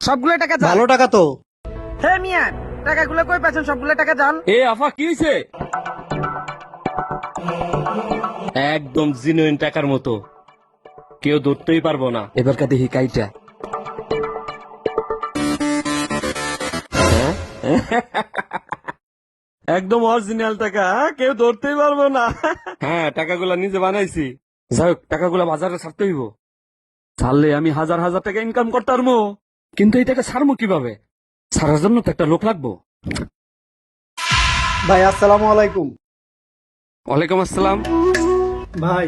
সবগুলো টাকা জাল। ভালো টাকা তো। হে মিয়া, টাকাগুলো কই পাচ্ছেন? সবগুলো টাকা জাল। এ আফা কি হয়েছে? একদম জিনুইন টাকার মতো, কেউ ধরতেই পারবো না। এবার কা দেখি কাইটা। হ্যাঁ? একদম অরিজিনাল টাকা, কেউ ধরতেই পারবো না। হ্যাঁ, টাকাগুলা নিজে বানাইছি। যাই হোক, টাকাগুলা বাজারে ছাড়তে হইব। ছাড়লে আমি হাজার হাজার টাকা ইনকাম করতে পারবো। কিন্তু এই টাকা ছাড়বো কিভাবে? ছাড়ার জন্য তো একটা লোক লাগবো। ভাই আসসালামু আলাইকুম। ওয়ালাইকুম আসসালাম। ভাই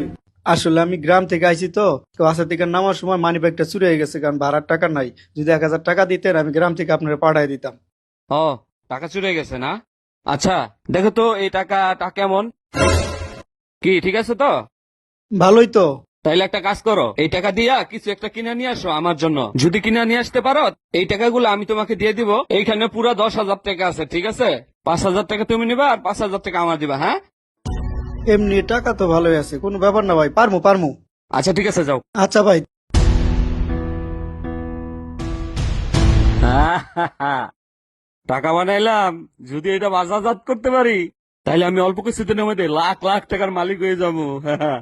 আসলে আমি গ্রাম থেকে আইছি তো বাসা থেকে নামার সময় মানি ব্যাগটা চুরি হয়ে গেছে, কারণ ভাড়ার টাকা নাই। যদি 1000 টাকা দিতেন আমি গ্রাম থেকে আপনারা পাঠাই দিতাম। ও, টাকা চুরি গেছে না? আচ্ছা, দেখো তো এই টাকাটা কেমন, কি ঠিক আছে তো? ভালোই তো। তাইলে একটা কাজ করো, এই টাকা দিয়া কিছু একটা কিনে নিয়ে আসো আমার জন্য। যদি কিনে নিয়ে আসতে পারো, এই টাকাগুলো আমি তোমাকে দিয়ে দিব। এইখানে পুরো 10,000 টাকা আছে, ঠিক আছে? 5,000 টাকা তুমি নিবা আর 5,000 টাকা আমার দিবা। হ্যাঁ, এমনি টাকা তো ভালোই আছে, কোনো ব্যাপার না ভাই, পারমু পারমু। আচ্ছা ঠিক আছে, যাও। আচ্ছা ভাই। টাকা বানাইলাম, যদি এটা বাজারজাত করতে পারি তাহলে আমি অল্প কিছুদিনের মধ্যে লাখ লাখ টাকার মালিক হয়ে যাবো।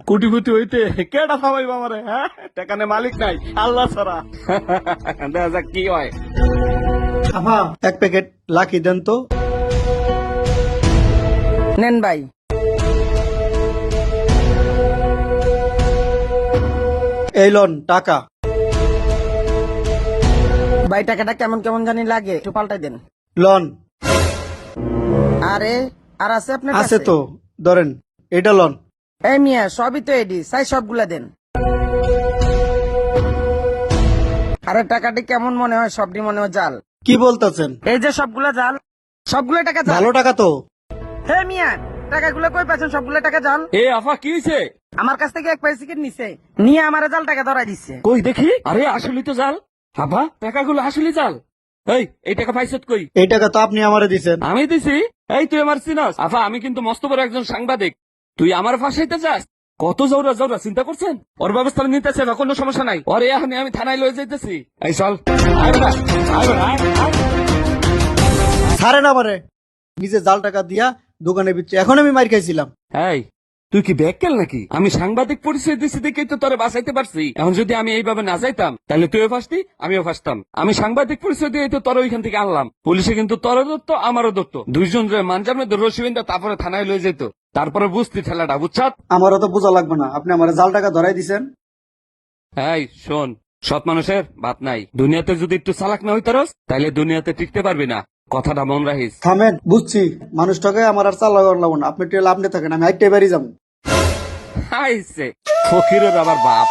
কোটিপতি হইতে কেটা খাওয়াইবো আমারে? হ্যাঁ, টাকা নে মালিক নাই, আল্লাহ ছাড়া। দেখা যাক কি হয়। আফা এক প্যাকেট লাকি দেন তো। নেন ভাই। এই লন টাকা। ভাই টাকাটা কেমন কেমন জানি লাগে, একটু পাল্টাই দেন। লন। আরে আর আছে আপনার আছে কাছে? তো, ধরেন এটা লন। এই মিয়া, সবই তো এডি, চাই সবগুলা দেন। আরে টাকাটি কেমন মনে হয়? সবটি মনে হয় জাল। কি বলতেছেন? এই যে সবগুলা জাল, সবগুলো টাকা জাল। ভালো টাকা তো। হে মিয়া, টাকাগুলো কই পাচ্ছেন? সবগুলো টাকা জাল। এ আফা কি হয়েছে? আমার কাছ থেকে এক পয়সা নিছে, নিয়ে আমার জাল টাকা ধরাই দিচ্ছে। কই দেখি। আরে আসলেই তো জাল। আফা, টাকাগুলো আসলে জাল। এই টাকা পাইছত কই? এই টাকা তো আপনি আমারে দিছেন। আমি দিছি। এই তুই আমার চিনাস? আফা, আমি কিন্তু মস্ত বড় একজন সাংবাদিক। তুই আমার ফাঁসাইতে চাস? কত জৌরা জৌরা চিন্তা করছেন? ওর ব্যবস্থা নিতেছে না, কোনো সমস্যা নাই। ওরে এখন আমি থানায় লয়ে যাইতেছি। এই চল, আয় বেটা, আয় বেটা, আয়, আয়। ছাড়েন আমারে। নিজে জাল টাকা দিয়া দোকানে বিচ্ছে, এখন আমি মার খাইছিলাম। এই, তুই কি ব্যাককেল নাকি? আমি সাংবাদিক পরিচয় দিছি দেখেই তো তোরে বাঁচাইতে পারছি। এখন যদি আমি এইভাবে না যাইতাম তাহলে তুইও ফাঁসতি, আমিও ফাঁসতাম। আমি সাংবাদিক পরিচয় দিয়ে তো তোর ওইখান থেকে আনলাম। পুলিশে কিন্তু তোরও ধরতো, আমারও ধরতো। দুইজন মানজার মধ্যে রসিবিন্দা, তারপরে থানায় লয়ে যেত। তারপরে বুঝতি ঠেলাটা, বুঝছাত? আমারও তো বোঝা লাগবে না, আপনি আমার জাল টাকা ধরাই দিছেন। এই শোন, সৎ মানুষের ভাত নাই। দুনিয়াতে যদি একটু চালাক না হইতারস তাহলে দুনিয়াতে টিকতে পারবি না। কথাটা মন রাখিস। থামেন, বুঝছি মানুষটাকে আমার আর চাল লাগানো লাগবো না। আপনি টেল আপনি থাকেন, আমি হাইটে বাড়ি যাবো। হাইছে ফকিরের আবার বাপ।